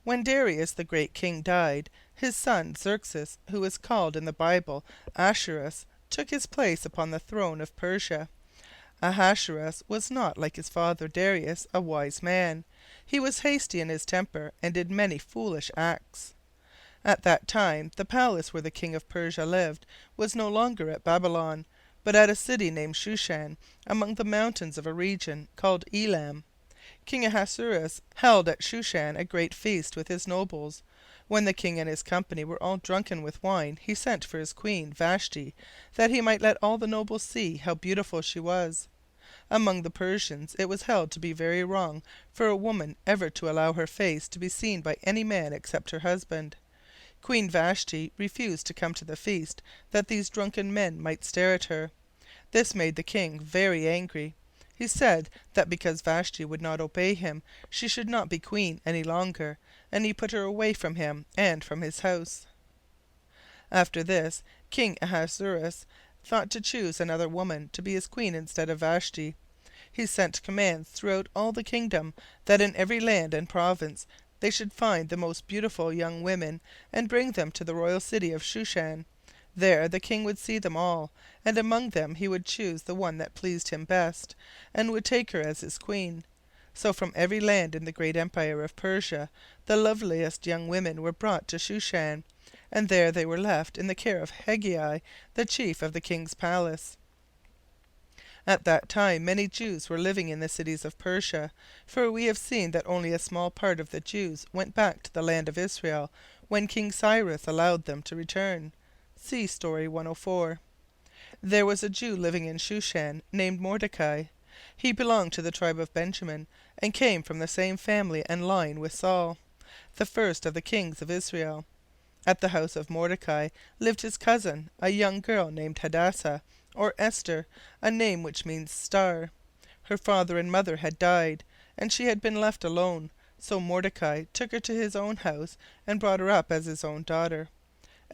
When Darius the great king died, his son Xerxes, who is called in the Bible Ahasuerus, took his place upon the throne of Persia. Ahasuerus was not, like his father Darius, a wise man. He was hasty in his temper and did many foolish acts. At that time the palace where the king of Persia lived was no longer at Babylon, but at a city named Shushan, among the mountains of a region called Elam. King Ahasuerus held at Shushan a great feast with his nobles. When the king and his company were all drunken with wine, he sent for his queen Vashti, that he might let all the nobles see how beautiful she was. Among the Persians it was held to be very wrong for a woman ever to allow her face to be seen by any man except her husband. Queen Vashti refused to come to the feast that these drunken men might stare at her. This made the king very angry. He said that because Vashti would not obey him, she should not be queen any longer, and he put her away from him and from his house. After this, King Ahasuerus thought to choose another woman to be his queen instead of Vashti. He sent commands throughout all the kingdom that in every land and province they should find the most beautiful young women and bring them to the royal city of Shushan. There the king would see them all, and among them he would choose the one that pleased him best, and would take her as his queen. So from every land in the great empire of Persia the loveliest young women were brought to Shushan, and there they were left in the care of Hegai, the chief of the king's palace. At that time many Jews were living in the cities of Persia, for we have seen that only a small part of the Jews went back to the land of Israel when King Cyrus allowed them to return. See Story 104. There was a Jew living in Shushan named Mordecai. He belonged to the tribe of Benjamin, and came from the same family and line with Saul, the first of the kings of Israel. At the house of Mordecai lived his cousin, a young girl named Hadassah, or Esther, a name which means star. Her father and mother had died, and she had been left alone, so Mordecai took her to his own house and brought her up as his own daughter.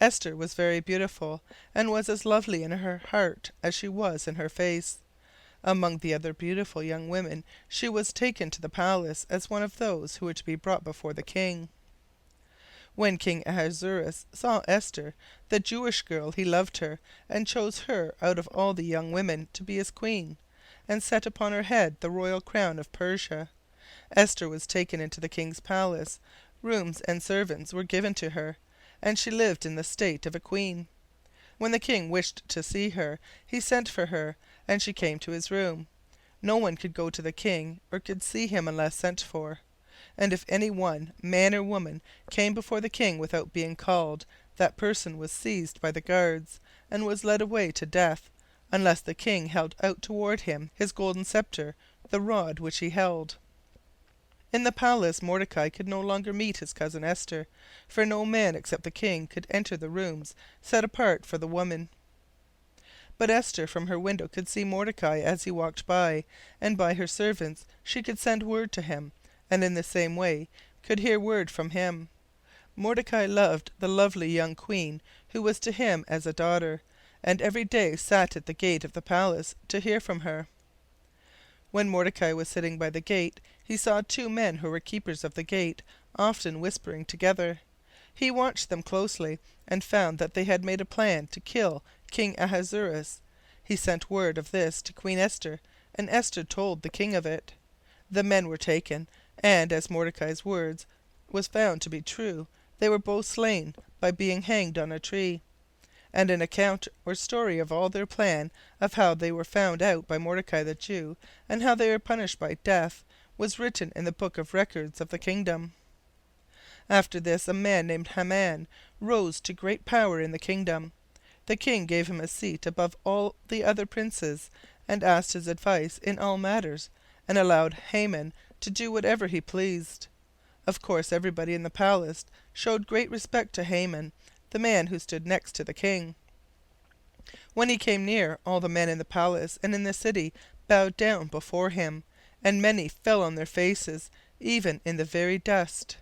Esther was very beautiful, and was as lovely in her heart as she was in her face. Among the other beautiful young women she was taken to the palace as one of those who were to be brought before the king. When King Ahasuerus saw Esther, the Jewish girl, he loved her, and chose her out of all the young women to be his queen, and set upon her head the royal crown of Persia. Esther was taken into the king's palace. Rooms and servants were given to her, and she lived in the state of a queen. When the king wished to see her, he sent for her, and she came to his room. No one could go to the king or could see him unless sent for. And if any one, man or woman, came before the king without being called, that person was seized by the guards, and was led away to death, unless the king held out toward him his golden scepter, the rod which he held. In the palace Mordecai could no longer meet his cousin Esther, for no man except the king could enter the rooms set apart for the woman. But Esther from her window could see Mordecai as he walked by, and by her servants she could send word to him, and in the same way could hear word from him. Mordecai loved the lovely young queen, who was to him as a daughter, and every day sat at the gate of the palace to hear from her. When Mordecai was sitting by the gate, he saw two men who were keepers of the gate, often whispering together. He watched them closely, and found that they had made a plan to kill King Ahasuerus. He sent word of this to Queen Esther, and Esther told the king of it. The men were taken, and as Mordecai's words was found to be true, they were both slain by being hanged on a tree. And an account or story of all their plan, of how they were found out by Mordecai the Jew, and how they were punished by death, was written in the book of records of the kingdom. After this a man named Haman rose to great power in the kingdom. The king gave him a seat above all the other princes, and asked his advice in all matters, and allowed Haman to do whatever he pleased. Of course everybody in the palace showed great respect to Haman, the man who stood next to the king. When he came near, all the men in the palace and in the city bowed down before him, and many fell on their faces, even in the very dust.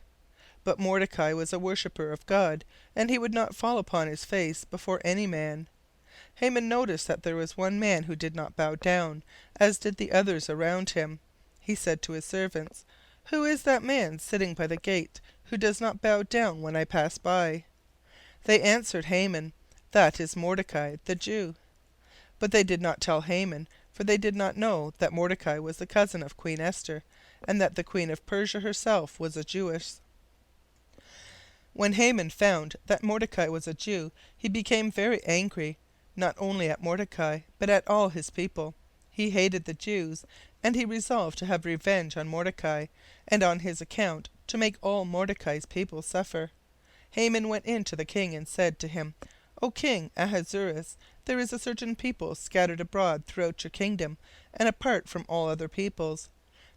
But Mordecai was a worshipper of God, and he would not fall upon his face before any man. Haman noticed that there was one man who did not bow down, as did the others around him. He said to his servants, "Who is that man sitting by the gate, who does not bow down when I pass by?" They answered Haman, "That is Mordecai, the Jew." But they did not tell Haman, for they did not know that Mordecai was the cousin of Queen Esther, and that the queen of Persia herself was a Jewess. When Haman found that Mordecai was a Jew, he became very angry, not only at Mordecai, but at all his people. He hated the Jews, and he resolved to have revenge on Mordecai, and on his account to make all Mordecai's people suffer. Haman went in to the king and said to him, "O King Ahasuerus, there is a certain people scattered abroad throughout your kingdom, and apart from all other peoples.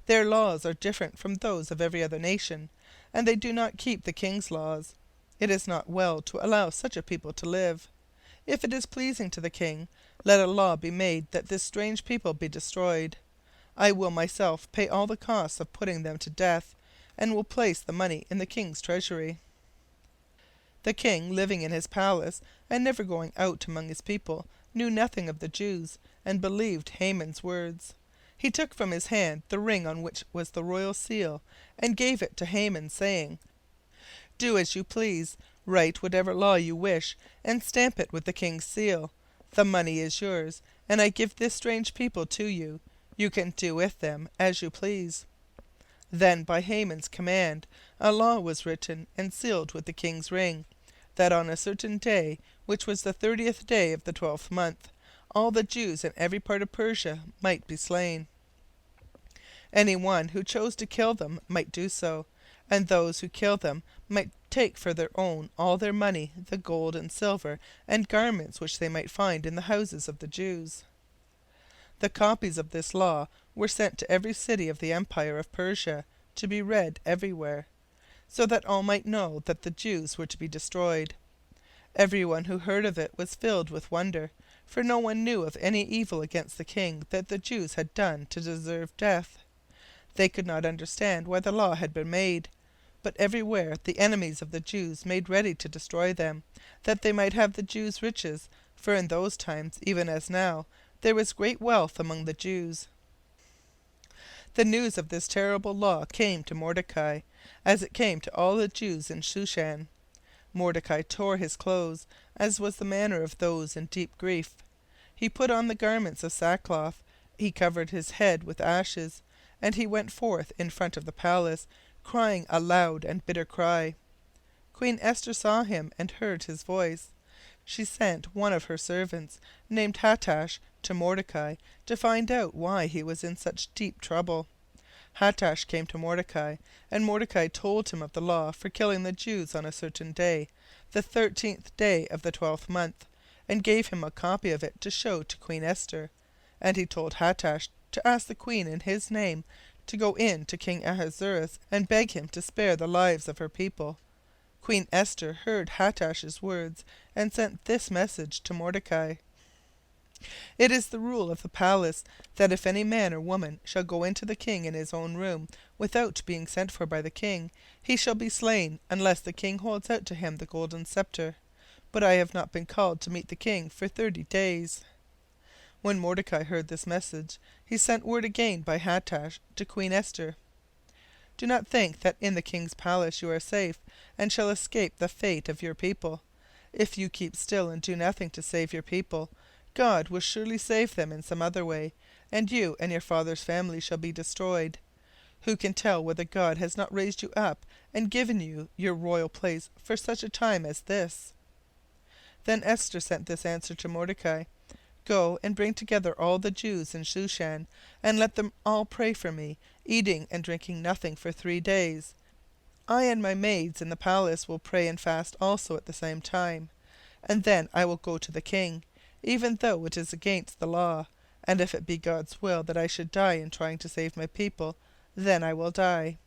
Their laws are different from those of every other nation, and they do not keep the king's laws. It is not well to allow such a people to live. If it is pleasing to the king, let a law be made that this strange people be destroyed. I will myself pay all the costs of putting them to death, and will place the money in the king's treasury." The king, living in his palace and never going out among his people, knew nothing of the Jews, and believed Haman's words. He took from his hand the ring on which was the royal seal, and gave it to Haman, saying, "Do as you please. Write whatever law you wish, and stamp it with the king's seal. The money is yours, and I give this strange people to you. You can do with them as you please." Then, by Haman's command, a law was written and sealed with the king's ring, that on a certain day, which was the 30th day of the 12th month, all the Jews in every part of Persia might be slain. Any one who chose to kill them might do so, and those who killed them might take for their own all their money, the gold and silver, and garments which they might find in the houses of the Jews. The copies of this law were sent to every city of the empire of Persia, to be read everywhere, so that all might know that the Jews were to be destroyed. Everyone who heard of it was filled with wonder, for no one knew of any evil against the king that the Jews had done to deserve death. They could not understand why the law had been made, but everywhere the enemies of the Jews made ready to destroy them, that they might have the Jews' riches, for in those times, even as now, there was great wealth among the Jews. The news of this terrible law came to Mordecai, as it came to all the Jews in Shushan. Mordecai tore his clothes, as was the manner of those in deep grief. He put on the garments of sackcloth, he covered his head with ashes, and he went forth in front of the palace, crying a loud and bitter cry. Queen Esther saw him and heard his voice. She sent one of her servants, named Hattash, to Mordecai, to find out why he was in such deep trouble. Hattash came to Mordecai, and Mordecai told him of the law for killing the Jews on a certain day, the 13th day of the 12th month, and gave him a copy of it to show to Queen Esther. And he told Hattash to ask the queen in his name to go in to King Ahasuerus and beg him to spare the lives of her people. Queen Esther heard Hattash's words and sent this message to Mordecai: "It is the rule of the palace that if any man or woman shall go into the king in his own room without being sent for by the king, he shall be slain unless the king holds out to him the golden scepter. But I have not been called to meet the king for 30 days." When Mordecai heard this message, he sent word again by Hattash to Queen Esther: "Do not think that in the king's palace you are safe, and shall escape the fate of your people. If you keep still and do nothing to save your people, God will surely save them in some other way, and you and your father's family shall be destroyed. Who can tell whether God has not raised you up and given you your royal place for such a time as this?" Then Esther sent this answer to Mordecai: "Go and bring together all the Jews in Shushan, and let them all pray for me, eating and drinking nothing for 3 days. I and my maids in the palace will pray and fast also at the same time. And then I will go to the king, even though it is against the law, and if it be God's will that I should die in trying to save my people, then I will die."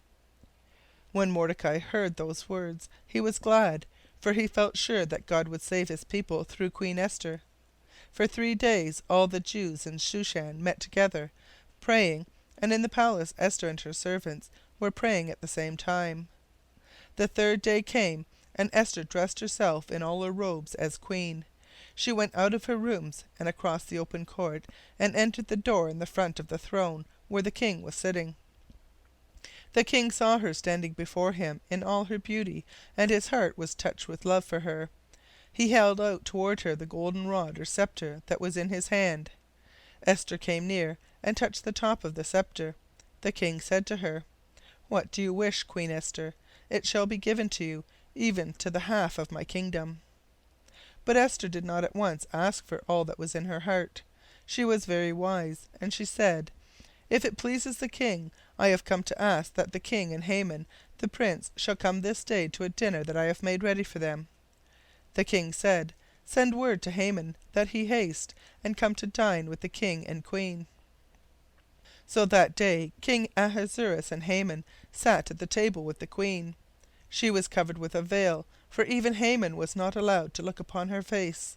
When Mordecai heard those words, he was glad, for he felt sure that God would save his people through Queen Esther. For 3 days all the Jews in Shushan met together, praying, and in the palace Esther and her servants were praying at the same time. The 3rd day came, and Esther dressed herself in all her robes as queen. She went out of her rooms and across the open court, and entered the door in the front of the throne where the king was sitting. The king saw her standing before him in all her beauty, and his heart was touched with love for her. He held out toward her the golden rod or scepter that was in his hand. Esther came near and touched the top of the scepter. The king said to her, "What do you wish, Queen Esther? It shall be given to you, even to the half of my kingdom." But Esther did not at once ask for all that was in her heart. She was very wise, and she said, "If it pleases the king, I have come to ask that the king and Haman, the prince, shall come this day to a dinner that I have made ready for them." The king said, "Send word to Haman that he haste and come to dine with the king and queen." So that day King Ahasuerus and Haman sat at the table with the queen. She was covered with a veil, for even Haman was not allowed to look upon her face.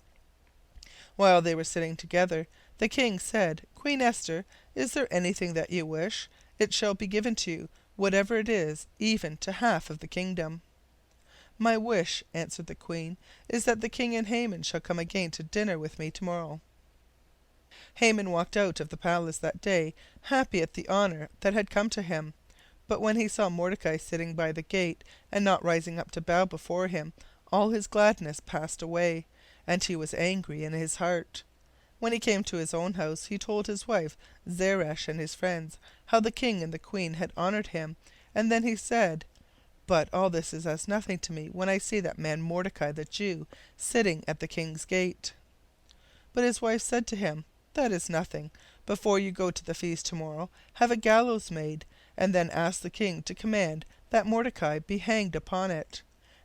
While they were sitting together, the king said, "Queen Esther, is there anything that you wish? It shall be given to you, whatever it is, even to half of the kingdom." "My wish," answered the queen, "is that the king and Haman shall come again to dinner with me tomorrow." Haman walked out of the palace that day, happy at the honor that had come to him. But when he saw Mordecai sitting by the gate, and not rising up to bow before him, all his gladness passed away, and he was angry in his heart. When he came to his own house, he told his wife Zeresh and his friends how the king and the queen had honored him, and then he said, "But all this is as nothing to me when I see that man Mordecai the Jew sitting at the king's gate." But his wife said to him, "That is nothing. Before you go to the feast tomorrow, have a gallows made, and then ask the king to command that Mordecai be hanged upon it.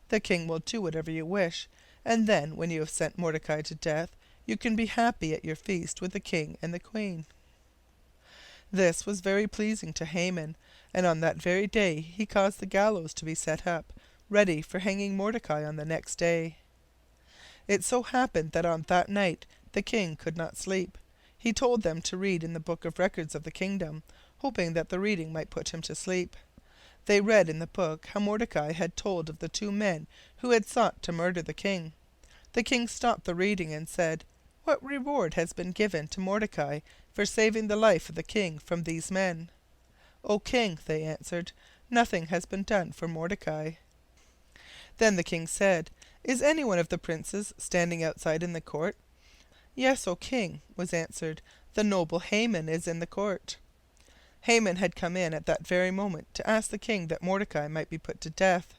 The king will do whatever you wish, and then, when you have sent Mordecai to death, you can be happy at your feast with the king and the queen." This was very pleasing to Haman, and on that very day he caused the gallows to be set up, ready for hanging Mordecai on the next day. It so happened that on that night the king could not sleep. He told them to read in the book of records of the kingdom, hoping that the reading might put him to sleep. They read in the book how Mordecai had told of the two men who had sought to murder the king. The king stopped the reading and said, "What reward has been given to Mordecai for saving the life of the king from these men?" "O king," they answered, "nothing has been done for Mordecai." Then the king said, "Is any one of the princes standing outside in the court?" "Yes, O king," was answered, "the noble Haman is in the court." Haman had come in at that very moment to ask the king that Mordecai might be put to death.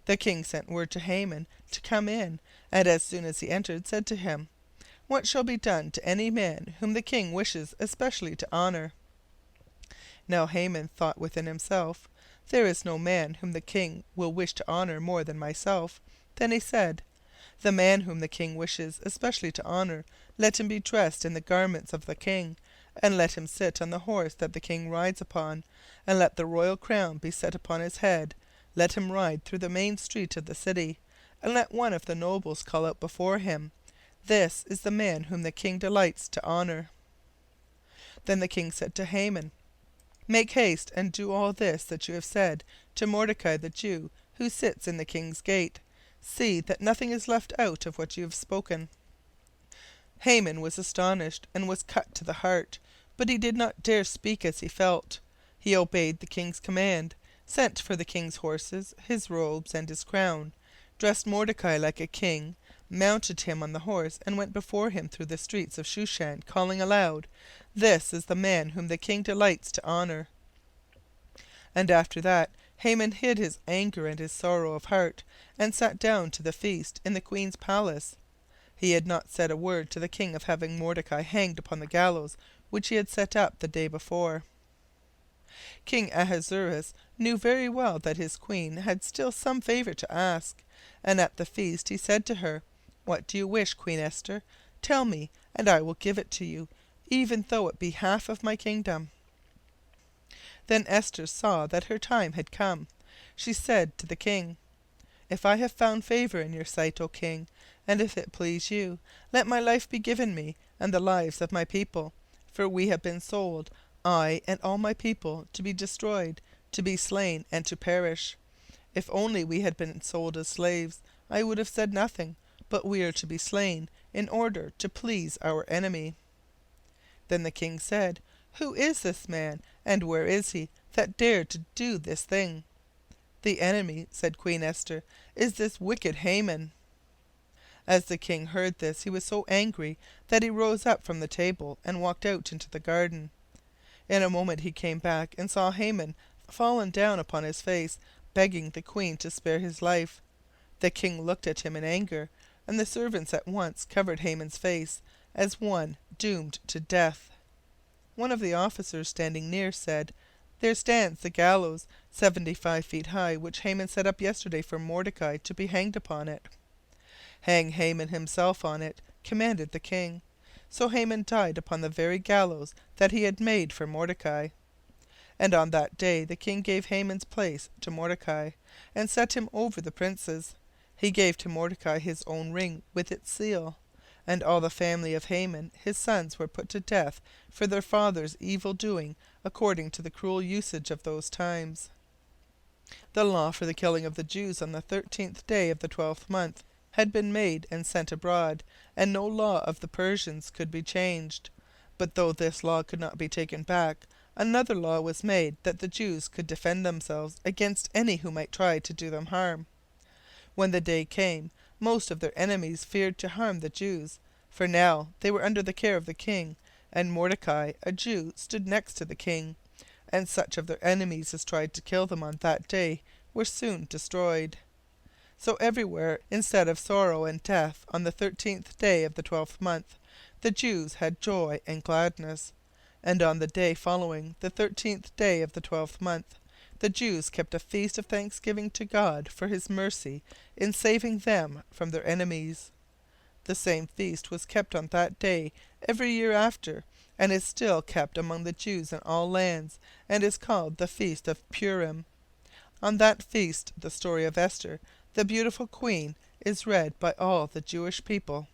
The king sent word to Haman to come in, and as soon as he entered, said to him, "What shall be done to any man whom the king wishes especially to honor?" Now Haman thought within himself, "There is no man whom the king will wish to honor more than myself." Then he said, "The man whom the king wishes especially to honor, let him be dressed in the garments of the king, and let him sit on the horse that the king rides upon, and let the royal crown be set upon his head. Let him ride through the main street of the city, and let one of the nobles call out before him, 'This is the man whom the king delights to honor.'" Then the king said to Haman, "Make haste and do all this that you have said to Mordecai the Jew, who sits in the king's gate. See that nothing is left out of what you have spoken." Haman was astonished and was cut to the heart, but he did not dare speak as he felt. He obeyed the king's command, sent for the king's horses, his robes, and his crown, dressed Mordecai like a king, mounted him on the horse, and went before him through the streets of Shushan, calling aloud, "This is the man whom the king delights to honor." And after that Haman hid his anger and his sorrow of heart, and sat down to the feast in the queen's palace. He had not said a word to the king of having Mordecai hanged upon the gallows which he had set up the day before. King Ahasuerus knew very well that his queen had still some favor to ask, and at the feast he said to her, "What do you wish, Queen Esther? Tell me, and I will give it to you, even though it be half of my kingdom." Then Esther saw that her time had come. She said to the king, "If I have found favor in your sight, O king, and if it please you, let my life be given me, and the lives of my people, for we have been sold, I and all my people, to be destroyed, to be slain, and to perish. If only we had been sold as slaves, I would have said nothing, but we are to be slain in order to please our enemy." Then the king said, "Who is this man, And where is he that dared to do this thing? The enemy, said Queen Esther, is this wicked Haman. As the king heard this, he was so angry that he rose up from the table and walked out into the garden. In a moment he came back and saw Haman fallen down upon his face, begging the queen to spare his life. The king looked at him in anger, and the servants at once covered Haman's face, as one doomed to death. One of the officers standing near said, "There stands the gallows, 75 feet high, which Haman set up yesterday for Mordecai to be hanged upon it." "Hang Haman himself on it," commanded the king. So Haman died upon the very gallows that he had made for Mordecai. And on that day the king gave Haman's place to Mordecai, and set him over the princes. He gave to Mordecai his own ring with its seal. And all the family of Haman, his sons, were put to death for their father's evil doing, according to the cruel usage of those times. The law for the killing of the Jews on the 13th day of the 12th month had been made and sent abroad, and no law of the Persians could be changed. But though this law could not be taken back, another law was made that the Jews could defend themselves against any who might try to do them harm. When the day came, most of their enemies feared to harm the Jews, for now they were under the care of the king, and Mordecai, a Jew, stood next to the king, and such of their enemies as tried to kill them on that day were soon destroyed. So everywhere, instead of sorrow and death on the 13th day of the 12th month, the Jews had joy and gladness. And on the day following, the 13th day of the 12th month, the Jews kept a feast of thanksgiving to God for his mercy in saving them from their enemies. The same feast was kept on that day every year after, and is still kept among the Jews in all lands, and is called the Feast of Purim. On that feast the story of Esther, the beautiful queen, is read by all the Jewish people.